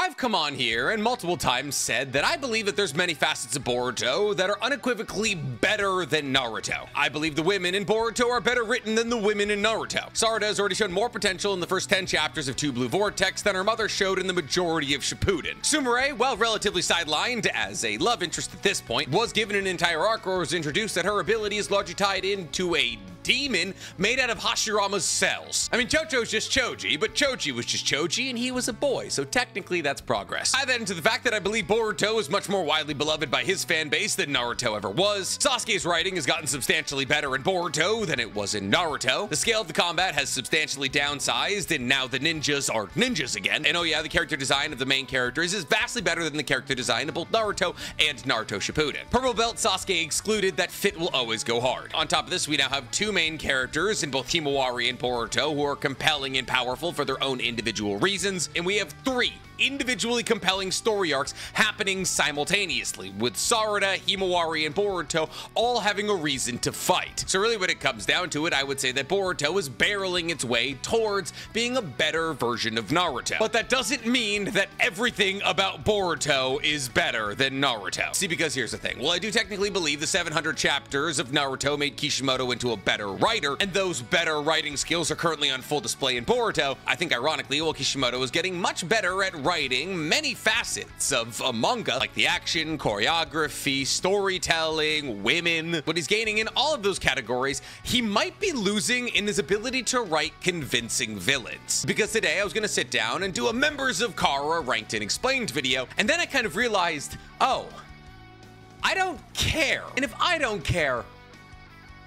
I've come on here and multiple times said that I believe that there's many facets of Boruto that are unequivocally better than Naruto. I believe the women in Boruto are better written than the women in Naruto. Sarada has already shown more potential in the first 10 chapters of Two Blue Vortex than her mother showed in the majority of Shippuden. Sumire, while relatively sidelined as a love interest at this point, was given an entire arc where it was introduced that her ability is largely tied into a demon made out of Hashirama's cells. I mean, Chocho's just Choji, but Choji was just Choji and he was a boy, so technically that's progress. Add that into the fact that I believe Boruto is much more widely beloved by his fan base than Naruto ever was. Sasuke's writing has gotten substantially better in Boruto than it was in Naruto. The scale of the combat has substantially downsized, and now the ninjas are ninjas again. And oh yeah, the character design of the main characters is vastly better than the character design of both Naruto and Naruto Shippuden. Purple Belt Sasuke excluded, that fit will always go hard. On top of this, we now have two main characters in both Himawari and Boruto who are compelling and powerful for their own individual reasons, and we have three individually compelling story arcs happening simultaneously, with Sarada, Himawari, and Boruto all having a reason to fight. So really when it comes down to it, I would say that Boruto is barreling its way towards being a better version of Naruto. But that doesn't mean that everything about Boruto is better than Naruto. See, because here's the thing. Well, I do technically believe the 700 chapters of Naruto made Kishimoto into a better writer, and those better writing skills are currently on full display in Boruto. I think ironically, while Kishimoto is getting much better at writing many facets of a manga, like the action, choreography, storytelling, women, but he's gaining in all of those categories, he might be losing in his ability to write convincing villains. Because today I was gonna sit down and do a Members of Kara Ranked and Explained video, and then I kind of realized, oh, I don't care. And if I don't care,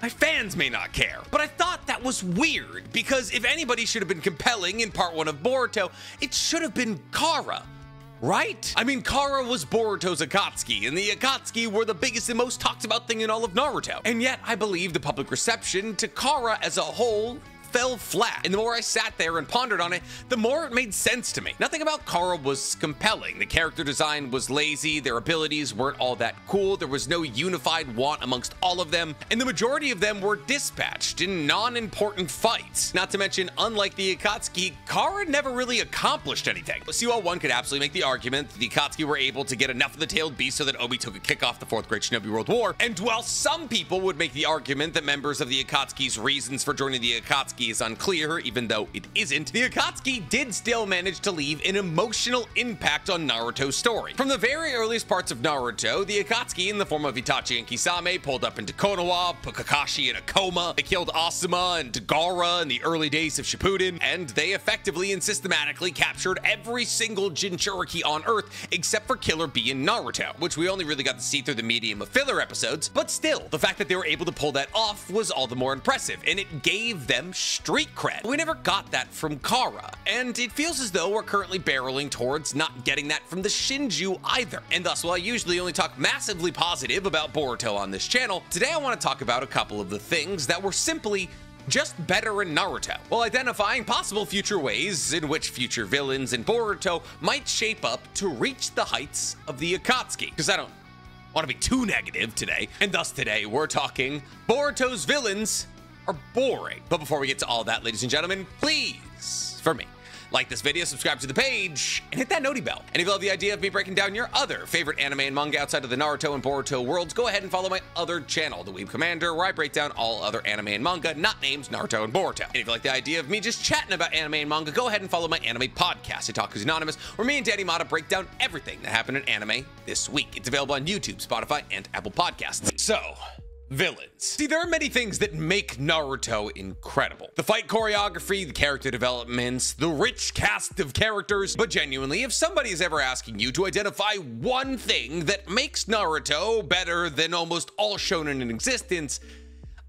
my fans may not care. But I thought that was weird, because if anybody should have been compelling in part 1 of Boruto, it should have been Kara, right? I mean, Kara was Boruto's Akatsuki, and the Akatsuki were the biggest and most talked about thing in all of Naruto. And yet, I believe the public reception to Kara as a whole fell flat. And the more I sat there and pondered on it, the more it made sense to me. Nothing about Kara was compelling. The character design was lazy, their abilities weren't all that cool, there was no unified want amongst all of them, and the majority of them were dispatched in non-important fights. Not to mention, unlike the Akatsuki, Kara never really accomplished anything. See, while one could absolutely make the argument that the Akatsuki were able to get enough of the tailed beast so that Obi took a kick off the Fourth Great Shinobi World War, and while some people would make the argument that members of the Akatsuki's reasons for joining the Akatsuki is unclear, even though it isn't, the Akatsuki did still manage to leave an emotional impact on Naruto's story. From the very earliest parts of Naruto, the Akatsuki in the form of Itachi and Kisame pulled up into Konoha, put Kakashi in a coma, they killed Asuma and Tagara in the early days of Shippuden, and they effectively and systematically captured every single Jinchuriki on Earth except for Killer Bee and Naruto, which we only really got to see through the medium of filler episodes, but still, the fact that they were able to pull that off was all the more impressive, and it gave them street cred. We never got that from Kara, and it feels as though we're currently barreling towards not getting that from the Shinju either. And thus, while I usually only talk massively positive about Boruto on this channel, today I want to talk about a couple of the things that were simply just better in Naruto, while identifying possible future ways in which future villains in Boruto might shape up to reach the heights of the Akatsuki. Because I don't want to be too negative today, and thus today we're talking Boruto's villains are boring. But before we get to all that, ladies and gentlemen, please, for me, like this video, subscribe to the page, and hit that noti bell. And if you love the idea of me breaking down your other favorite anime and manga outside of the Naruto and Boruto worlds, go ahead and follow my other channel, The Weeb Commander, where I break down all other anime and manga, not names Naruto and Boruto. And if you like the idea of me just chatting about anime and manga, go ahead and follow my anime podcast, Otaku's Anonymous, where me and Danny Mata break down everything that happened in anime this week. It's available on YouTube, Spotify, and Apple Podcasts. So, villains. See, there are many things that make Naruto incredible. The fight choreography, the character developments, the rich cast of characters, but genuinely, if somebody is ever asking you to identify one thing that makes Naruto better than almost all shonen in existence,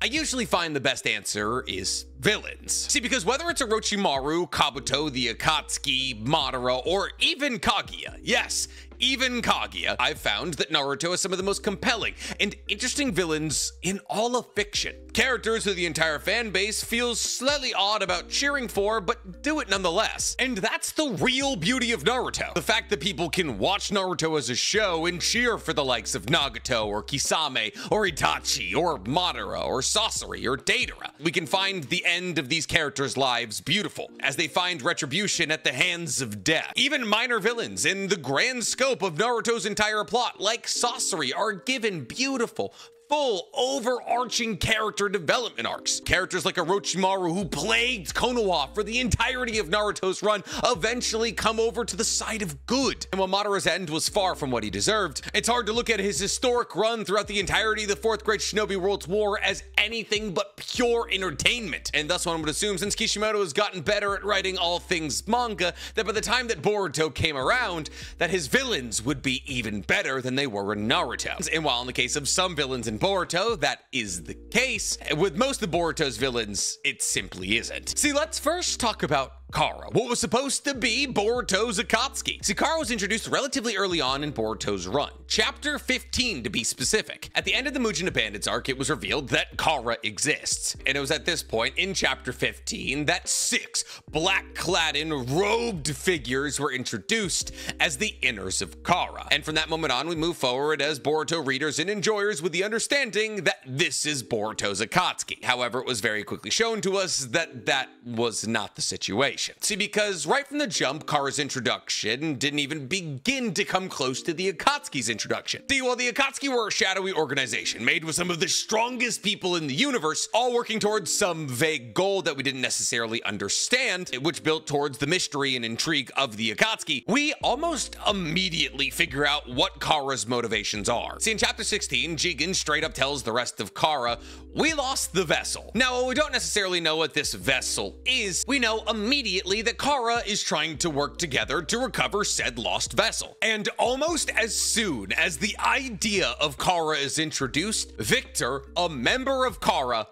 I usually find the best answer is villains. See, because whether it's Orochimaru, Kabuto, the Akatsuki, Madara, or even Kaguya, yes, even Kaguya, I've found that Naruto has some of the most compelling and interesting villains in all of fiction. Characters who the entire fan base feels slightly odd about cheering for, but do it nonetheless. And that's the real beauty of Naruto. The fact that people can watch Naruto as a show and cheer for the likes of Nagato or Kisame or Itachi or Madara or Sasori or Deidara. We can find the end of these characters' lives beautiful, as they find retribution at the hands of death. Even minor villains in the grand scope of Naruto's entire plot, like Sasori, are given beautiful, full, overarching character development arcs. Characters like Orochimaru, who plagued Konoha for the entirety of Naruto's run, eventually come over to the side of good. And while Madara's end was far from what he deserved, it's hard to look at his historic run throughout the entirety of the Fourth Great Shinobi World War as anything but pure entertainment. And thus one would assume, since Kishimoto has gotten better at writing all things manga, that by the time that Boruto came around, that his villains would be even better than they were in Naruto. And while in the case of some villains in Boruto, that is the case, with most of Boruto's villains, it simply isn't. See, let's first talk about Kara, what was supposed to be Boruto's Akatsuki. See, Kara was introduced relatively early on in Boruto's run, chapter 15 to be specific. At the end of the Mujin Bandits arc, it was revealed that Kara exists, and it was at this point in chapter 15 that 6 black-clad and robed figures were introduced as the Inners of Kara. And from that moment on, we move forward as Boruto readers and enjoyers with the understanding that this is Boruto's Akatsuki. However, it was very quickly shown to us that that was not the situation. See, because right from the jump, Kara's introduction didn't even begin to come close to the Akatsuki's introduction. See, while the Akatsuki were a shadowy organization made with some of the strongest people in the universe, all working towards some vague goal that we didn't necessarily understand, which built towards the mystery and intrigue of the Akatsuki, we almost immediately figure out what Kara's motivations are. See, in chapter 16, Jigen straight up tells the rest of Kara, "We lost the vessel." Now, while we don't necessarily know what this vessel is, we know immediately that Kara is trying to work together to recover said lost vessel. And almost as soon as the idea of Kara is introduced, Victor, a member of Kara,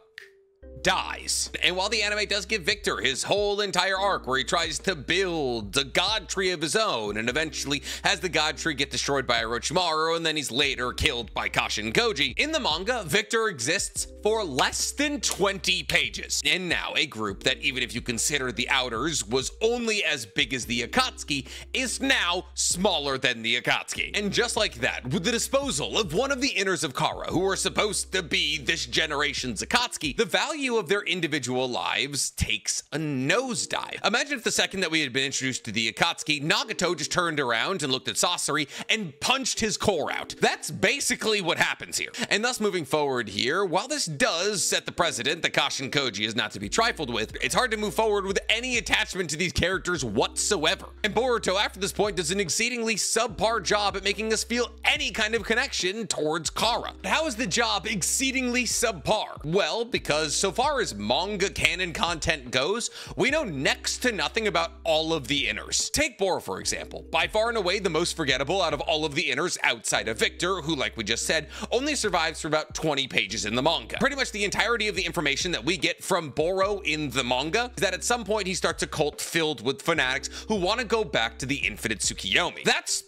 dies. And while the anime does give Victor his whole entire arc where he tries to build a god tree of his own and eventually has the god tree get destroyed by Orochimaru and then he's later killed by Kashin Koji, in the manga, Victor exists for less than 20 pages. And now a group that, even if you consider the Outers was only as big as the Akatsuki, is now smaller than the Akatsuki. And just like that, with the disposal of one of the Inners of Kara, who were supposed to be this generation's Akatsuki, the value of their individual lives takes a nosedive. Imagine if the second that we had been introduced to the Akatsuki, Nagato just turned around and looked at Sasori and punched his core out. That's basically what happens here. And thus moving forward here, while this does set the precedent that Kashin Koji is not to be trifled with, it's hard to move forward with any attachment to these characters whatsoever. And Boruto, after this point, does an exceedingly subpar job at making us feel any kind of connection towards Kara. How is the job exceedingly subpar? Well, because so far as manga canon content goes, we know next to nothing about all of the Inners. Take Boro, for example, by far and away the most forgettable out of all of the Inners outside of Victor, who, like we just said, only survives for about 20 pages in the manga. Pretty much the entirety of the information that we get from Boro in the manga is that at some point he starts a cult filled with fanatics who want to go back to the Infinite Tsukiyomi. That's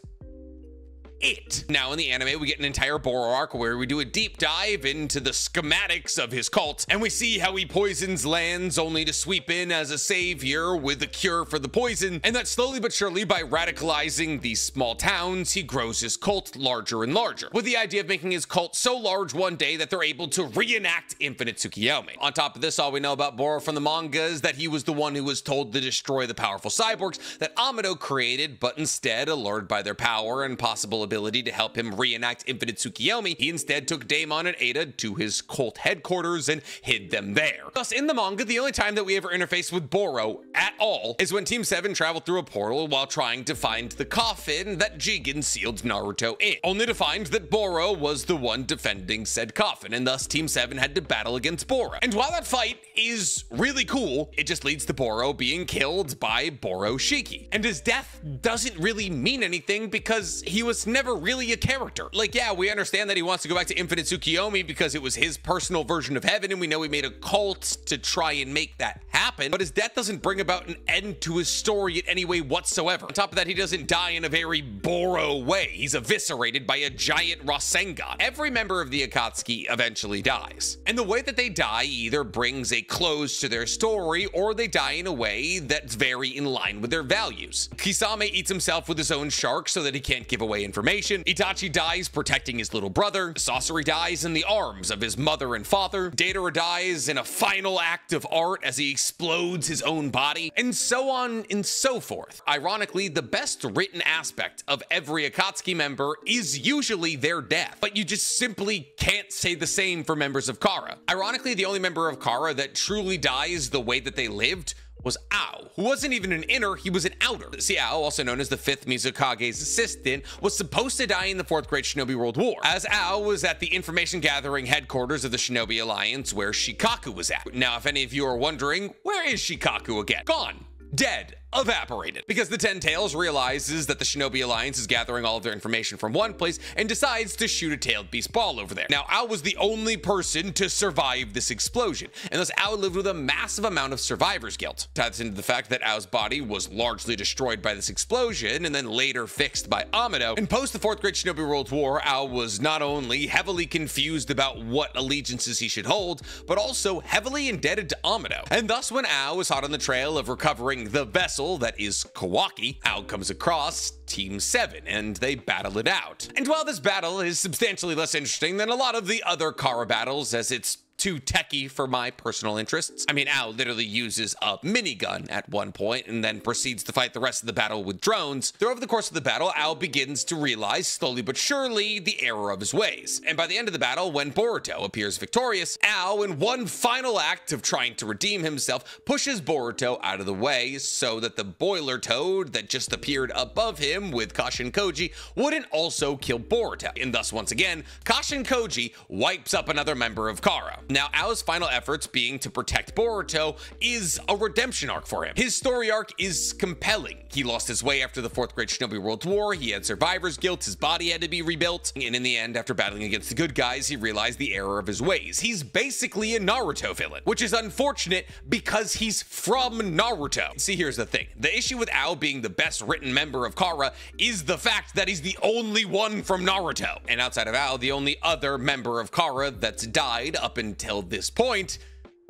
it. Now in the anime, we get an entire Boro arc where we do a deep dive into the schematics of his cult, and we see how he poisons lands only to sweep in as a savior with a cure for the poison, and that slowly but surely, by radicalizing these small towns, he grows his cult larger and larger, with the idea of making his cult so large one day that they're able to reenact Infinite Tsukiyomi. On top of this, all we know about Boro from the manga is that he was the one who was told to destroy the powerful cyborgs that Amado created, but instead, allured by their power and possible ability to help him reenact Infinite Tsukiyomi, he instead took Daemon and Ada to his cult headquarters and hid them there. Thus, in the manga, the only time that we ever interface with Boro at all is when Team 7 traveled through a portal while trying to find the coffin that Jigen sealed Naruto in, only to find that Boro was the one defending said coffin, and thus Team 7 had to battle against Boro. And while that fight is really cool, it just leads to Boro being killed by Boro Shiki. And his death doesn't really mean anything because he was never really a character. Like, yeah, we understand that he wants to go back to Infinite Tsukiyomi because it was his personal version of heaven, and we know he made a cult to try and make that happen, but his death doesn't bring about an end to his story in any way whatsoever. On top of that, he doesn't die in a very Boro way. He's eviscerated by a giant Rasengan. Every member of the Akatsuki eventually dies, and the way that they die either brings a close to their story, or they die in a way that's very in line with their values. Kisame eats himself with his own shark so that he can't give away information. information. Itachi dies protecting his little brother. Sasori dies in the arms of his mother and father. Deidara dies in a final act of art as he explodes his own body, and so on and so forth. Ironically, the best written aspect of every Akatsuki member is usually their death, but you just simply can't say the same for members of Kara. Ironically, the only member of Kara that truly dies the way that they lived was Ao, who wasn't even an inner, he was an outer. See, Ao, also known as the 5th Mizukage's assistant, was supposed to die in the 4th Great Shinobi World War, as Ao was at the information gathering headquarters of the Shinobi Alliance where Shikaku was at. Now, if any of you are wondering, where is Shikaku again? Gone. Dead. Evaporated. Because the Ten Tails realizes that the Shinobi Alliance is gathering all of their information from one place and decides to shoot a tailed beast ball over there. Now, Ao was the only person to survive this explosion, and thus Ao lived with a massive amount of survivor's guilt. Tie this into the fact that Ao's body was largely destroyed by this explosion and then later fixed by Amado. And post the 4th Great Shinobi World War, Ao was not only heavily confused about what allegiances he should hold, but also heavily indebted to Amado. And thus, when Ao was hot on the trail of recovering the vessel that is Kawaki, Ao comes across Team 7, and they battle it out. And while this battle is substantially less interesting than a lot of the other Kara battles, as it's too techie for my personal interests. I mean, Ao literally uses a minigun at one point and then proceeds to fight the rest of the battle with drones. Throughout the course of the battle, Ao begins to realize, slowly but surely, the error of his ways. And by the end of the battle, when Boruto appears victorious, Ao, in one final act of trying to redeem himself, pushes Boruto out of the way so that the boiler toad that just appeared above him with Kashin Koji wouldn't also kill Boruto. And thus, once again, Kashin Koji wipes up another member of Kara. Now, Ao's final efforts being to protect Boruto is a redemption arc for him. His story arc is compelling. He lost his way after the 4th Great Shinobi World War, he had survivor's guilt, his body had to be rebuilt, and in the end, after battling against the good guys, he realized the error of his ways. He's basically a Naruto villain, which is unfortunate because he's from Naruto. See, here's the thing. The issue with Ao being the best written member of Kara is the fact that he's the only one from Naruto. And outside of Ao, the only other member of Kara that's died up until this point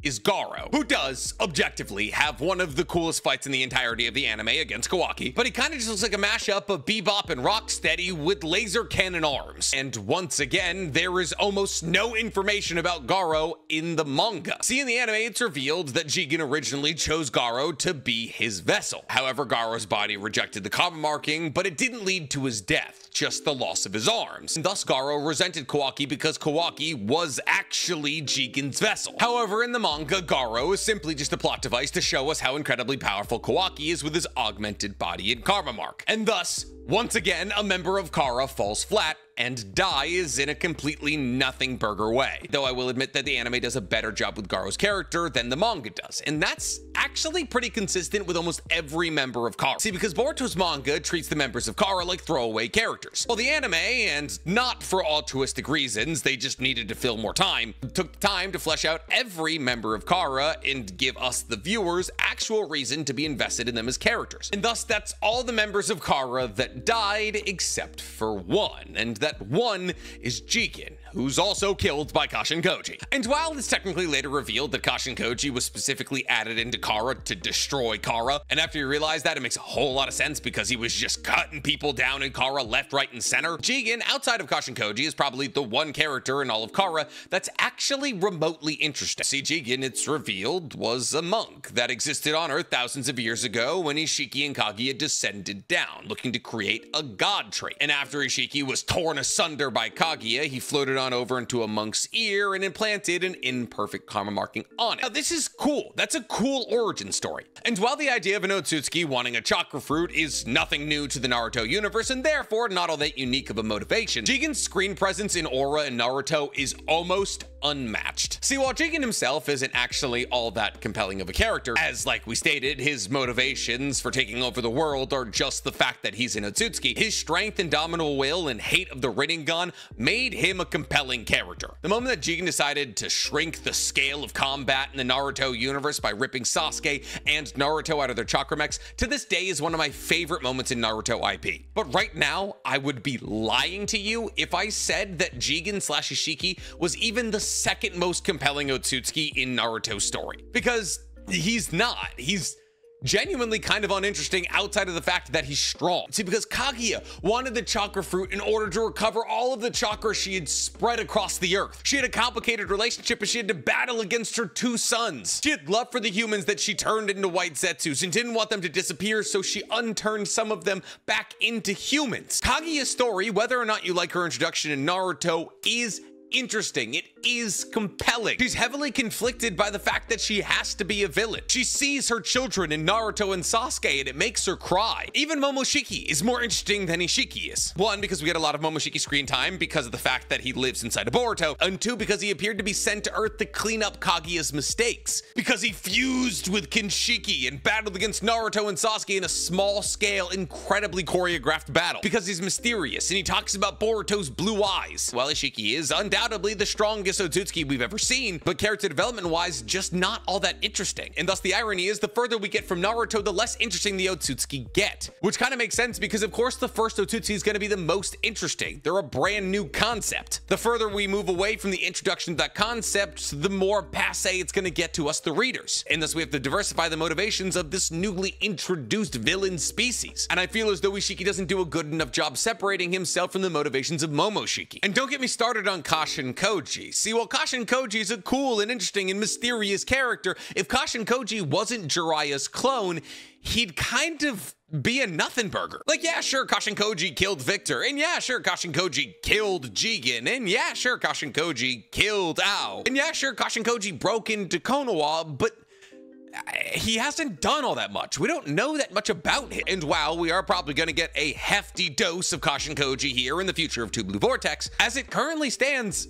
is Garo, who does, objectively, have one of the coolest fights in the entirety of the anime against Kawaki, but he kind of just looks like a mashup of Bebop and Rocksteady with laser cannon arms. And once again, there is almost no information about Garo in the manga. See, in the anime, it's revealed that Jigen originally chose Garo to be his vessel. However, Garo's body rejected the karma marking, but it didn't lead to his death, just the loss of his arms. And thus, Garo resented Kawaki because Kawaki was actually Jigen's vessel. However, in the manga, Garo is simply just a plot device to show us how incredibly powerful Kawaki is with his augmented body and karma mark. And thus, once again, a member of Kara falls flat and dies in a completely nothing burger way. Though I will admit that the anime does a better job with Garo's character than the manga does, and that's actually pretty consistent with almost every member of Kara. See, because Boruto's manga treats the members of Kara like throwaway characters, while the anime, and not for altruistic reasons, they just needed to fill more time, took time to flesh out every member of Kara and give us, the viewers, actual reason to be invested in them as characters. And thus, that's all the members of Kara that died except for one, and that one is Jigen, who's also killed by Kashin Koji. And while it's technically later revealed that Kashin Koji was specifically added into Kara to destroy Kara, and after you realize that, it makes a whole lot of sense because he was just cutting people down in Kara left, right, and center, Jigen, outside of Kashin Koji, is probably the one character in all of Kara that's actually remotely interesting. See, Jigen, it's revealed, was a monk that existed on Earth thousands of years ago when Ishiki and Kaguya descended down, looking to create a god trait. And after Ishiki was torn asunder by Kaguya, he floated on over into a monk's ear and implanted an imperfect karma marking on it. Now, this is cool. That's a cool origin story. And while the idea of an Otsutsuki wanting a chakra fruit is nothing new to the Naruto universe and therefore not all that unique of a motivation, Jigen's screen presence in Aura and Naruto is almost unmatched. See, while Jigen himself isn't actually all that compelling of a character, as like we stated, his motivations for taking over the world are just the fact that he's an Otsutsuki, his strength, indomitable will, and hate of the Rinnegan made him a compelling character. The moment that Jigen decided to shrink the scale of combat in the Naruto universe by ripping Sasuke and Naruto out of their chakra mechs, to this day is one of my favorite moments in Naruto IP. But right now, I would be lying to you if I said that Jigen / Ishiki was even the second most compelling Otsutsuki in Naruto's story. Because he's not. He's genuinely kind of uninteresting outside of the fact that he's strong. See, because Kaguya wanted the chakra fruit in order to recover all of the chakra she had spread across the earth. She had a complicated relationship and she had to battle against her 2 sons. She had love for the humans that she turned into white Zetsus and didn't want them to disappear, so she unturned some of them back into humans. Kaguya's story, whether or not you like her introduction in Naruto, is interesting. It is compelling. She's heavily conflicted by the fact that she has to be a villain. She sees her children in Naruto and Sasuke and it makes her cry. Even Momoshiki is more interesting than Ishiki is. 1, because we get a lot of Momoshiki screen time because of the fact that he lives inside of Boruto, and 2, because he appeared to be sent to Earth to clean up Kaguya's mistakes. Because he fused with Kinshiki and battled against Naruto and Sasuke in a small-scale, incredibly choreographed battle. Because he's mysterious and he talks about Boruto's blue eyes. While Ishiki is undoubtedly the strongest Otsutsuki we've ever seen, but character development wise, just not all that interesting. And thus the irony is the further we get from Naruto, the less interesting the Otsutsuki get. Which kind of makes sense because of course the first Otsutsuki is going to be the most interesting. They're a brand new concept. The further we move away from the introduction to that concept, the more passe it's going to get to us, the readers. And thus we have to diversify the motivations of this newly introduced villain species. And I feel as though Ishiki doesn't do a good enough job separating himself from the motivations of Momoshiki. And don't get me started on Kashin Koji. See, while Kashin Koji is a cool and interesting and mysterious character, if Kashin Koji wasn't Jiraiya's clone, he'd kind of be a nothing burger. Like, yeah, sure, Kashin Koji killed Victor, and yeah, sure, Kashin Koji killed Jigen, and yeah, sure, Kashin Koji killed Ao, and yeah, sure, Kashin Koji broke into Konoha, but he hasn't done all that much. We don't know that much about him. And while we are probably going to get a hefty dose of Kashin Koji here in the future of Two Blue Vortex, as it currently stands,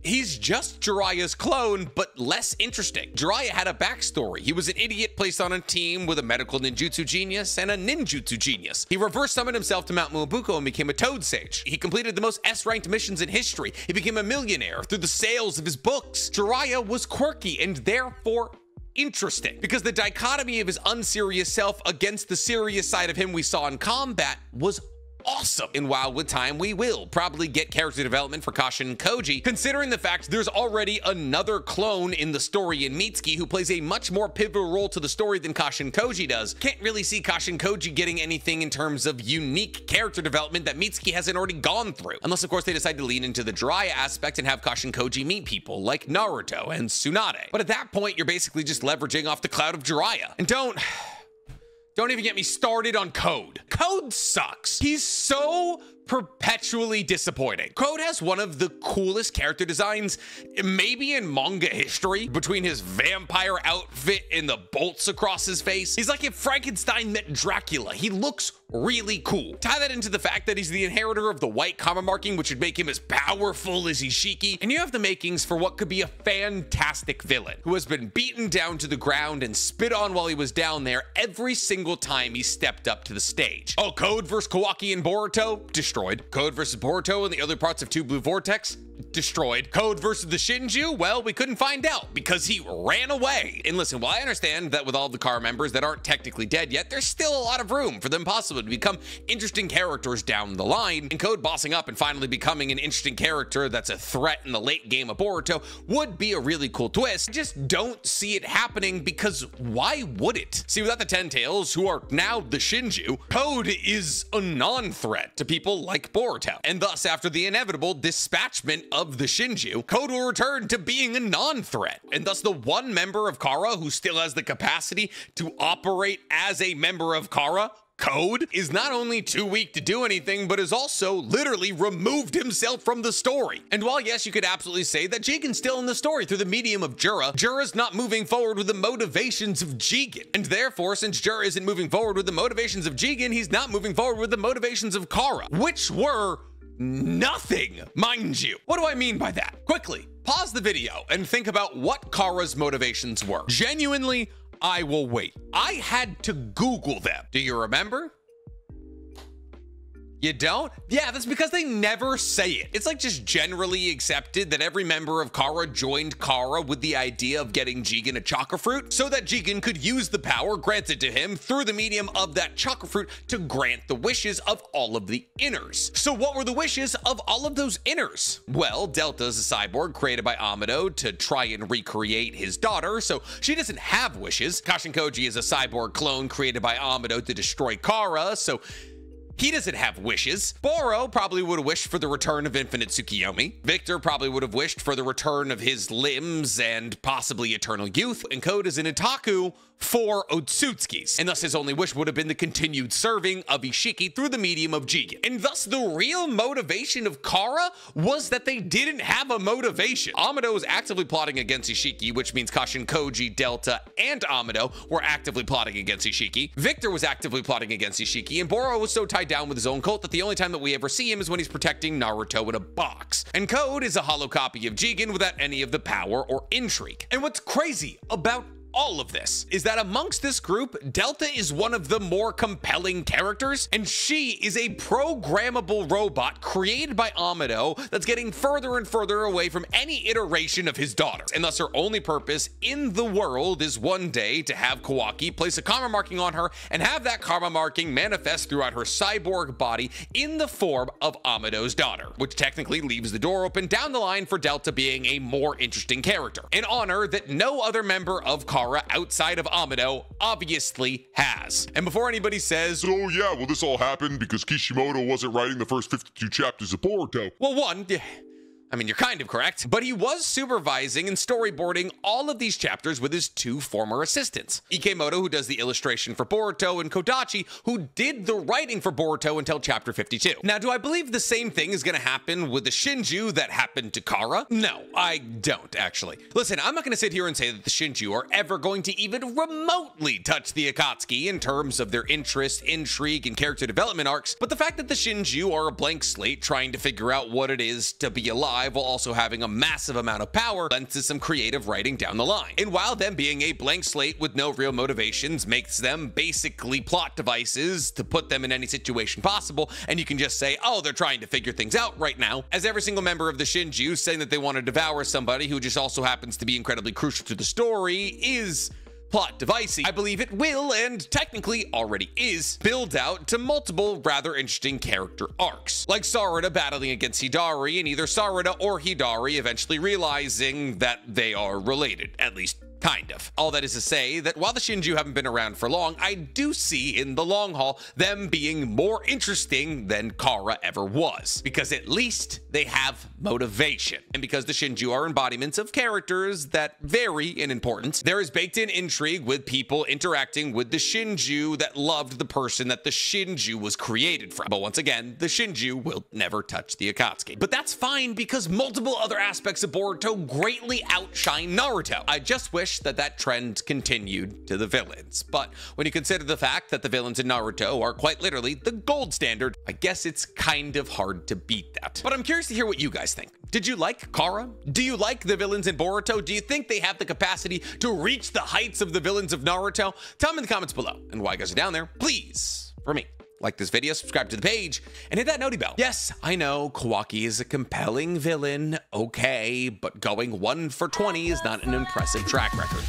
he's just Jiraiya's clone, but less interesting. Jiraiya had a backstory. He was an idiot placed on a team with a medical ninjutsu genius and a ninjutsu genius. He reverse summoned himself to Mount Muabuko and became a Toad Sage. He completed the most S-ranked missions in history. He became a millionaire through the sales of his books. Jiraiya was quirky and therefore interesting because the dichotomy of his unserious self against the serious side of him we saw in combat was awesome. And while with time we will probably get character development for Kashin Koji, considering the fact there's already another clone in the story in Mitsuki who plays a much more pivotal role to the story than Kashin Koji does, can't really see Kashin Koji getting anything in terms of unique character development that Mitsuki hasn't already gone through. Unless of course they decide to lean into the Jiraiya aspect and have Kashin Koji meet people like Naruto and Tsunade. But at that point you're basically just leveraging off the cloud of Jiraiya. And don't even get me started on Code. Code sucks. He's so perpetually disappointing. Code has one of the coolest character designs maybe in manga history, between his vampire outfit and the bolts across his face. He's like if Frankenstein met Dracula. He looks really cool. Tie that into the fact that he's the inheritor of the white comma marking, which would make him as powerful as Ishiki, and you have the makings for what could be a fantastic villain who has been beaten down to the ground and spit on while he was down there every single time he stepped up to the stage. Oh, Code versus Kawaki and Boruto? Destroyed. Code versus Boruto and the other parts of Two Blue Vortex? Destroyed. Code versus the Shinju? Well, we couldn't find out because he ran away. And listen, while I understand that with all the car members that aren't technically dead yet, there's still a lot of room for them possibly to become interesting characters down the line, and Code bossing up and finally becoming an interesting character that's a threat in the late game of Boruto would be a really cool twist. I just don't see it happening because why would it? See, without the Ten Tails, who are now the Shinju, Code is a non-threat to people like Boruto. And thus, after the inevitable dispatchment of the Shinju, Code will return to being a non-threat. And thus the one member of Kara who still has the capacity to operate as a member of Kara, Code, is not only too weak to do anything, but has also literally removed himself from the story. And while yes, you could absolutely say that Jigen's still in the story through the medium of Jura, Jura's not moving forward with the motivations of Jigen. And therefore, since Jura isn't moving forward with the motivations of Jigen, he's not moving forward with the motivations of Kara, which were nothing, mind you. What do I mean by that? Quickly, pause the video and think about what Kara's motivations were. Genuinely, I will wait. I had to Google them. Do you remember? You don't? Yeah, that's because they never say it. It's like just generally accepted that every member of Kara joined Kara with the idea of getting Jigen a chakra fruit so that Jigen could use the power granted to him through the medium of that chakra fruit to grant the wishes of all of the inners. So what were the wishes of all of those inners? Well, Delta's a cyborg created by Amado to try and recreate his daughter, so she doesn't have wishes. Kashin Koji is a cyborg clone created by Amado to destroy Kara, so he doesn't have wishes. Boro probably would have wished for the return of Infinite Tsukiyomi. Victor probably would have wished for the return of his limbs and possibly eternal youth. And Code is an Itaku for Otsutsuki's, and thus his only wish would have been the continued serving of Ishiki through the medium of Jigen. And thus the real motivation of Kara was that they didn't have a motivation. Amado was actively plotting against Ishiki, which means Kashin Koji, Delta, and Amado were actively plotting against Ishiki. Victor was actively plotting against Ishiki, and Boro was so tied down with his own cult that the only time that we ever see him is when he's protecting Naruto in a box. And Code is a hollow copy of Jigen without any of the power or intrigue. And what's crazy about all of this is that amongst this group, Delta is one of the more compelling characters, and she is a programmable robot created by Amado that's getting further and further away from any iteration of his daughter. And thus her only purpose in the world is one day to have Kawaki place a karma marking on her and have that karma marking manifest throughout her cyborg body in the form of Amado's daughter, which technically leaves the door open down the line for Delta being a more interesting character, an honor that no other member of Kara outside of Amado obviously has. And before anybody says, "Oh yeah, well this all happened because Kishimoto wasn't writing the first 52 chapters of Boruto." Well, one, I mean, you're kind of correct, but he was supervising and storyboarding all of these chapters with his two former assistants. Ikemoto, who does the illustration for Boruto, and Kodachi, who did the writing for Boruto until chapter 52. Now, do I believe the same thing is going to happen with the Shinju that happened to Kara? No, I don't, actually. Listen, I'm not going to sit here and say that the Shinju are ever going to even remotely touch the Akatsuki in terms of their interest, intrigue, and character development arcs, but the fact that the Shinju are a blank slate trying to figure out what it is to be alive while also having a massive amount of power lends to some creative writing down the line. And while them being a blank slate with no real motivations makes them basically plot devices to put them in any situation possible, and you can just say, oh, they're trying to figure things out right now, as every single member of the Shinju saying that they want to devour somebody who just also happens to be incredibly crucial to the story is plot device. I believe it will, and technically already is, build out to multiple rather interesting character arcs, like Sarada battling against Hidari, and either Sarada or Hidari eventually realizing that they are related, at least kind of. All that is to say that while the Shinju haven't been around for long, I do see in the long haul them being more interesting than Kara ever was, because at least they have motivation. And because the Shinju are embodiments of characters that vary in importance, there is baked in intrigue with people interacting with the Shinju that loved the person that the Shinju was created from. But once again, the Shinju will never touch the Akatsuki. But that's fine because multiple other aspects of Boruto greatly outshine Naruto. I just wish that that trend continued to the villains. But when you consider the fact that the villains in Naruto are quite literally the gold standard, I guess it's kind of hard to beat that. But I'm curious to hear what you guys think. Did you like Kara? Do you like the villains in Boruto? Do you think they have the capacity to reach the heights of the villains of Naruto? Tell me in the comments below. And while you guys are down there, please, for me, like this video, subscribe to the page, and hit that noti bell. Yes, I know Kawaki is a compelling villain, okay, but going 1 for 20 is not an impressive track record.